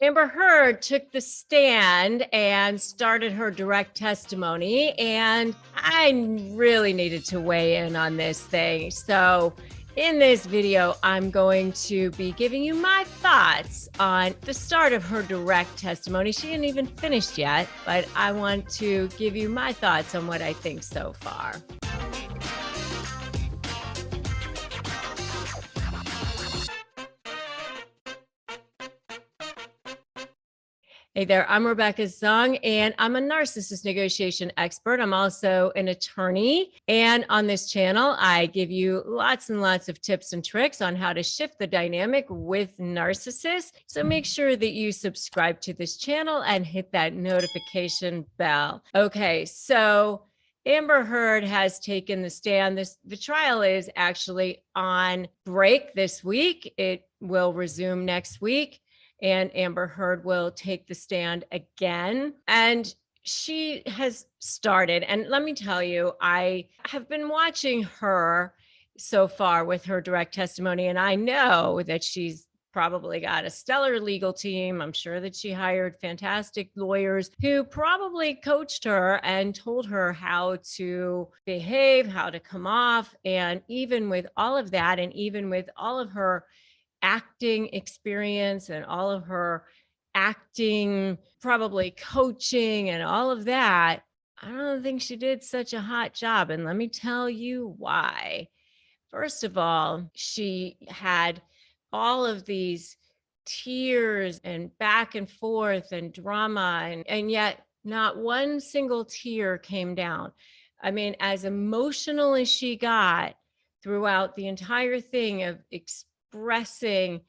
Amber Heard took the stand and started her direct testimony, and I really needed to weigh in on this thing. So in this video, I'm going to be giving you my thoughts on the start of her direct testimony. She didn't even finish yet, but I want to give you my thoughts on what I think so far. Hey there, I'm Rebecca Zung, and I'm a narcissist negotiation expert. I'm also an attorney. And on this channel, I give you lots and lots of tips and tricks on how to shift the dynamic with narcissists. So make sure that you subscribe to this channel and hit that notification bell. Okay, so Amber Heard has taken the stand. The trial is actually on break this week. It will resume next week, and Amber Heard will take the stand again. And she has started, and let me tell you, I have been watching her so far with her direct testimony, and I know that she's probably got a stellar legal team. I'm sure that she hired fantastic lawyers who probably coached her and told her how to behave, how to come off. And even with all of that, and even with all of her acting experience and all of her acting, probably coaching and all of that, I don't think she did such a hot job. And let me tell you why. First of all, she had all of these tears and back and forth and drama, and yet not one single tear came down. I mean, as emotional as she got throughout the entire thing of expressing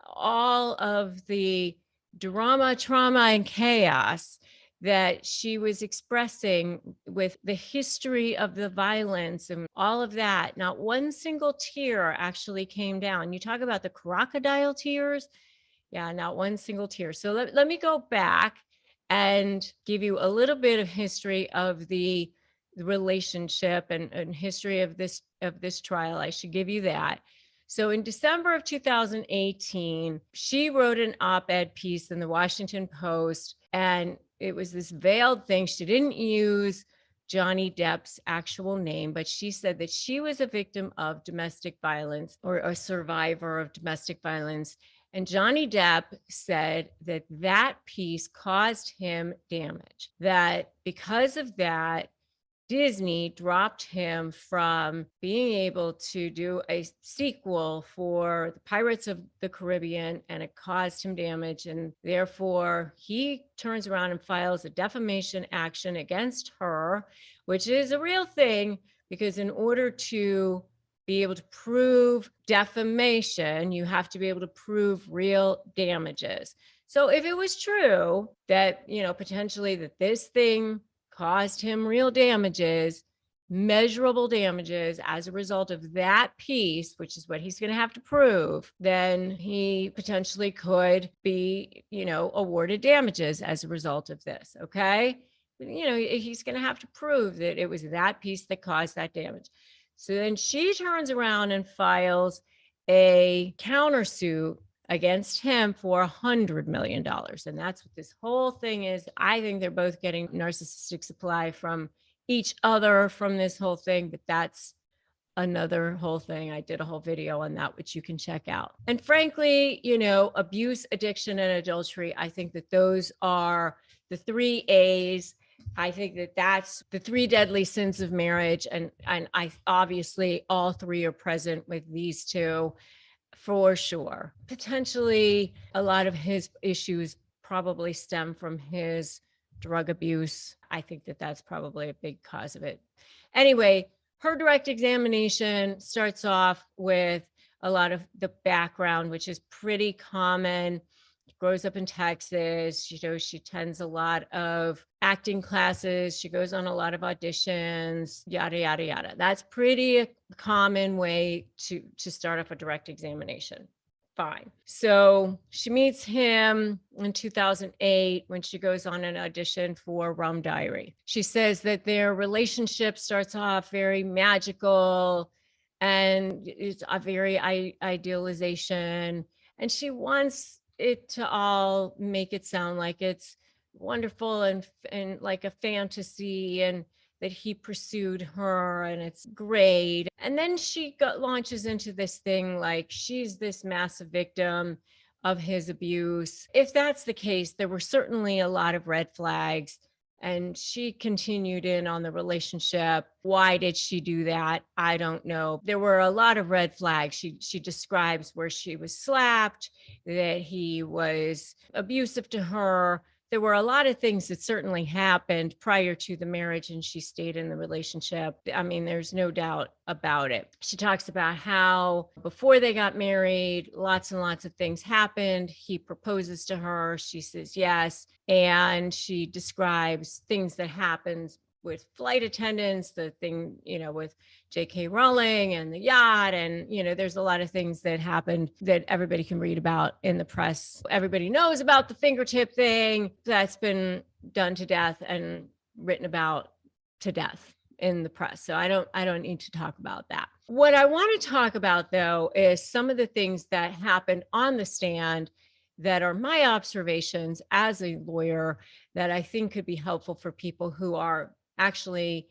all of the drama, trauma, and chaos that she was expressing with the history of the violence and all of that, not one single tear actually came down. You talk about the crocodile tears. Yeah, not one single tear. So let me go back and give you a little bit of history of the relationship and history of this trial. I should give you that. So in December of 2018, she wrote an op-ed piece in the Washington Post, and it was this veiled thing. She didn't use Johnny Depp's actual name, but she said that she was a victim of domestic violence or a survivor of domestic violence. And Johnny Depp said that that piece caused him damage, that because of that, Disney dropped him from being able to do a sequel for the Pirates of the Caribbean, and it caused him damage. And therefore, he turns around and files a defamation action against her, which is a real thing, because in order to be able to prove defamation, you have to be able to prove real damages. So if it was true that, potentially that this thing caused him real damages, measurable damages as a result of that piece, which is what he's going to have to prove, then he potentially could be, awarded damages as a result of this. Okay. He's going to have to prove that it was that piece that caused that damage. So then she turns around and files a countersuit against him for $100 million. And that's what this whole thing is. I think they're both getting narcissistic supply from each other from this whole thing, but that's another whole thing. I did a whole video on that, which you can check out. And frankly, abuse, addiction, and adultery, I think that those are the 3 A's. I think that that's the 3 deadly sins of marriage. And I obviously all 3 are present with these 2. For sure. Potentially, a lot of his issues probably stem from his drug abuse. I think that that's probably a big cause of it. Anyway, her direct examination starts off with a lot of the background, which is pretty common. She grows up in Texas. She attends a lot of acting classes. She goes on a lot of auditions, yada, yada, yada. That's pretty common way to start off a direct examination. Fine. So she meets him in 2008 when she goes on an audition for Rum Diary. She says that their relationship starts off very magical and it's a very idealization. And she wants it to all make it sound like it's wonderful and like a fantasy, and that he pursued her and it's great. And then launches into this thing like she's this massive victim of his abuse. If that's the case, there were certainly a lot of red flags, and she continued in on the relationship. Why did she do that? I don't know. There were a lot of red flags. She describes where she was slapped, that he was abusive to her. There were a lot of things that certainly happened prior to the marriage, and she stayed in the relationship. I mean, there's no doubt about it. She talks about how before they got married, lots and lots of things happened. He proposes to her. She says yes. And she describes things that happens with flight attendants, the thing, with J.K. Rowling and the yacht. And, there's a lot of things that happened that everybody can read about in the press. Everybody knows about the fingertip thing that's been done to death and written about to death in the press. So I don't need to talk about that. What I want to talk about, though, is some of the things that happened on the stand that are my observations as a lawyer that I think could be helpful for people who are actually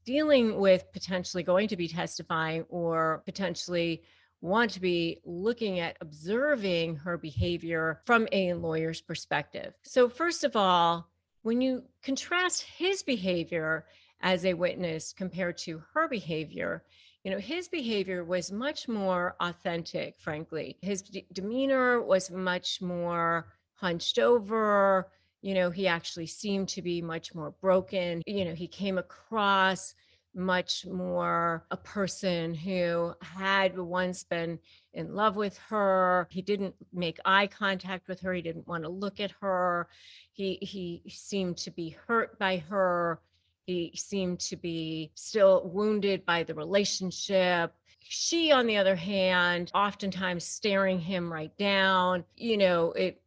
dealing with potentially going to be testifying or potentially want to be looking at observing her behavior from a lawyer's perspective. So first of all, when you contrast his behavior as a witness compared to her behavior, his behavior was much more authentic, frankly. His demeanor was much more hunched over. He actually seemed to be much more broken. He came across much more a person who had once been in love with her. He didn't make eye contact with her. He didn't want to look at her. He seemed to be hurt by her. He seemed to be still wounded by the relationship. She, on the other hand, oftentimes staring him right down. It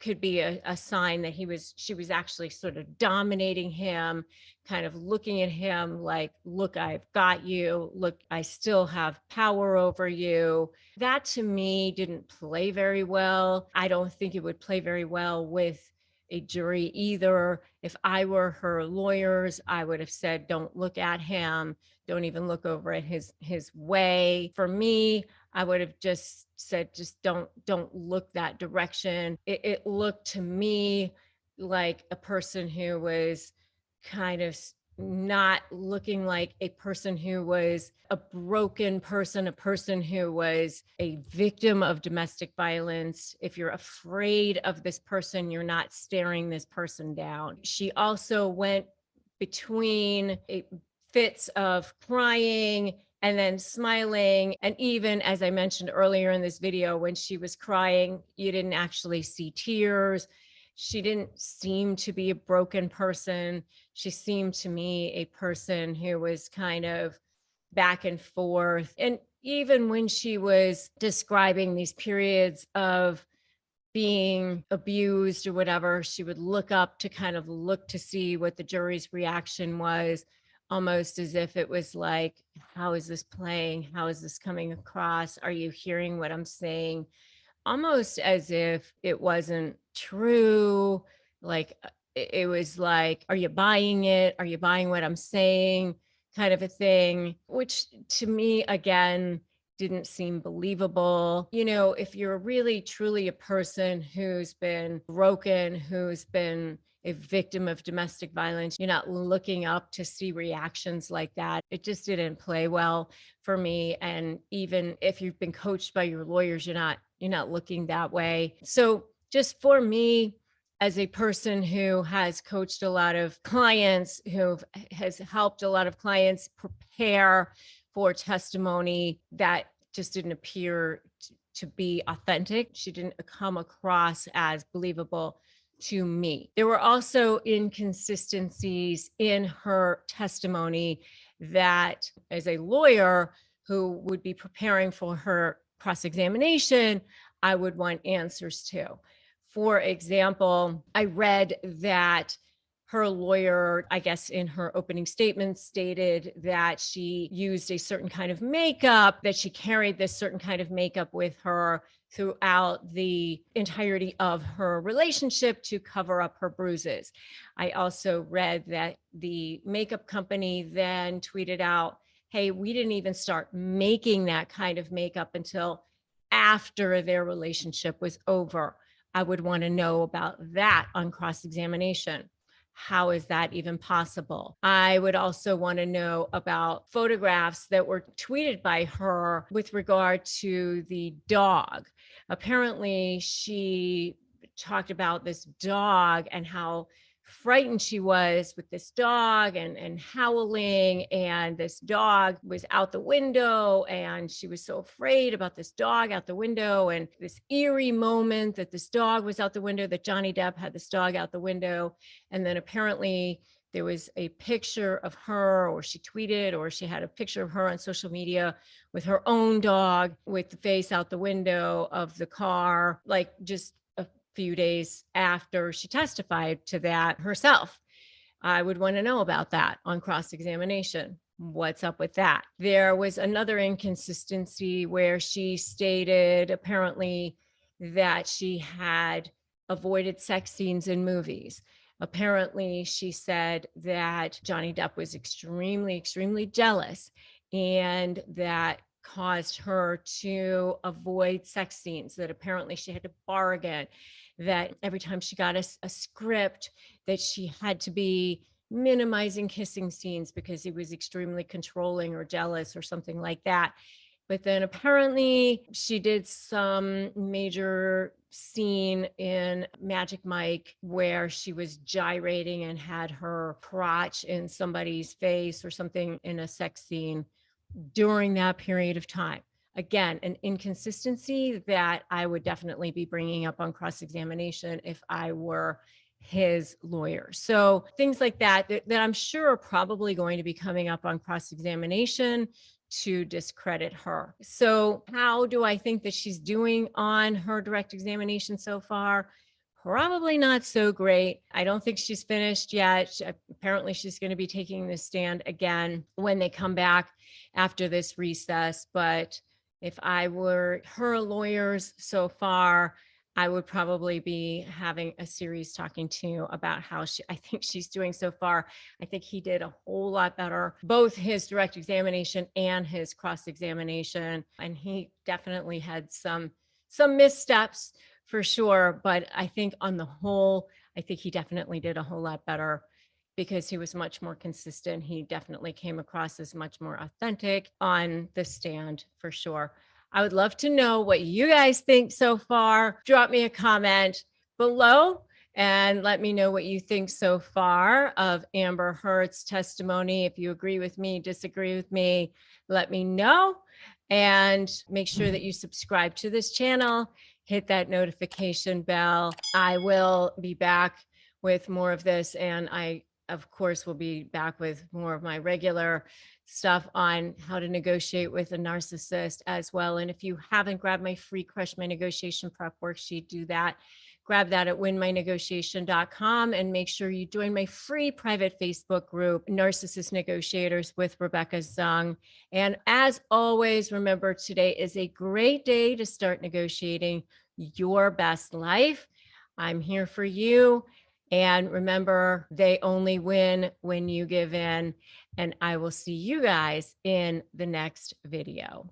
could be a sign that she was actually sort of dominating him, kind of looking at him like, look, I've got you. Look, I still have power over you. That to me didn't play very well. I don't think it would play very well with a jury either. If I were her lawyers, I would have said, don't look at him. Don't even look over at his way. For me, I would have just said, just don't look that direction. It looked to me like a person who was kind of not looking like a person who was a broken person, a person who was a victim of domestic violence. If you're afraid of this person, you're not staring this person down. She also went between fits of crying and then smiling. And even as I mentioned earlier in this video, when she was crying, you didn't actually see tears. She didn't seem to be a broken person. She seemed to me a person who was kind of back and forth. And even when she was describing these periods of being abused or whatever, she would look up to kind of look to see what the jury's reaction was, almost as if it was like, how is this playing? How is this coming across? Are you hearing what I'm saying? Almost as if it wasn't true. Like it was like, are you buying it? Are you buying what I'm saying? Kind of a thing, which to me, again, didn't seem believable. If you're really truly a person who's been broken, who's been a victim of domestic violence, you're not looking up to see reactions like that. It just didn't play well for me. And even if you've been coached by your lawyers, you're not looking that way. So just for me, as a person who has coached a lot of clients, who has helped a lot of clients prepare for testimony, that just didn't appear to be authentic. She didn't come across as believable to me. There were also inconsistencies in her testimony that, as a lawyer who would be preparing for her cross-examination, I would want answers to. For example, I read that her lawyer, I guess in her opening statement, stated that she used a certain kind of makeup, that she carried this certain kind of makeup with her throughout the entirety of her relationship to cover up her bruises. I also read that the makeup company then tweeted out, hey, we didn't even start making that kind of makeup until after their relationship was over. I would want to know about that on cross-examination. How is that even possible? I would also want to know about photographs that were tweeted by her with regard to the dog. Apparently, she talked about this dog and how frightened she was with this dog and howling, and this dog was out the window and she was so afraid about this dog out the window, and this eerie moment that this dog was out the window, that Johnny Depp had this dog out the window. And then apparently there was a picture of her, or she tweeted, or she had a picture of her on social media with her own dog with the face out the window of the car, like just a few days after she testified to that herself. I would want to know about that on cross-examination. What's up with that? There was another inconsistency where she stated apparently that she had avoided sex scenes in movies. Apparently, she said that Johnny Depp was extremely, extremely jealous, and that caused her to avoid sex scenes, that apparently she had to bargain, that every time she got a script, that she had to be minimizing kissing scenes because he was extremely controlling or jealous or something like that. But then apparently she did some major scene in Magic Mike where she was gyrating and had her crotch in somebody's face or something in a sex scene during that period of time. Again, an inconsistency that I would definitely be bringing up on cross-examination if I were his lawyer. So things like that I'm sure are probably going to be coming up on cross-examination to discredit her. So how do I think that she's doing on her direct examination so far? Probably not so great. I don't think she's finished yet. Apparently, she's going to be taking the stand again when they come back after this recess. But if I were her lawyers so far, I would probably be having a series talking to about how I think she's doing so far. I think he did a whole lot better, both his direct examination and his cross-examination. And he definitely had some missteps for sure. But I think on the whole, I think he definitely did a whole lot better because he was much more consistent. He definitely came across as much more authentic on the stand for sure. I would love to know what you guys think so far. Drop me a comment below and let me know what you think so far of Amber Heard's testimony. If you agree with me, disagree with me, let me know. And make sure that you subscribe to this channel, hit that notification bell. I will be back with more of this, and I, of course, will be back with more of my regular stuff on how to negotiate with a narcissist as well. And if you haven't grabbed my free Crush My Negotiation Prep worksheet, do that. Grab that at winmynegotiation.com, and make sure you join my free private Facebook group, Narcissist Negotiators with Rebecca Zung. And as always, remember, today is a great day to start negotiating your best life. I'm here for you. And remember, they only win when you give in. And I will see you guys in the next video.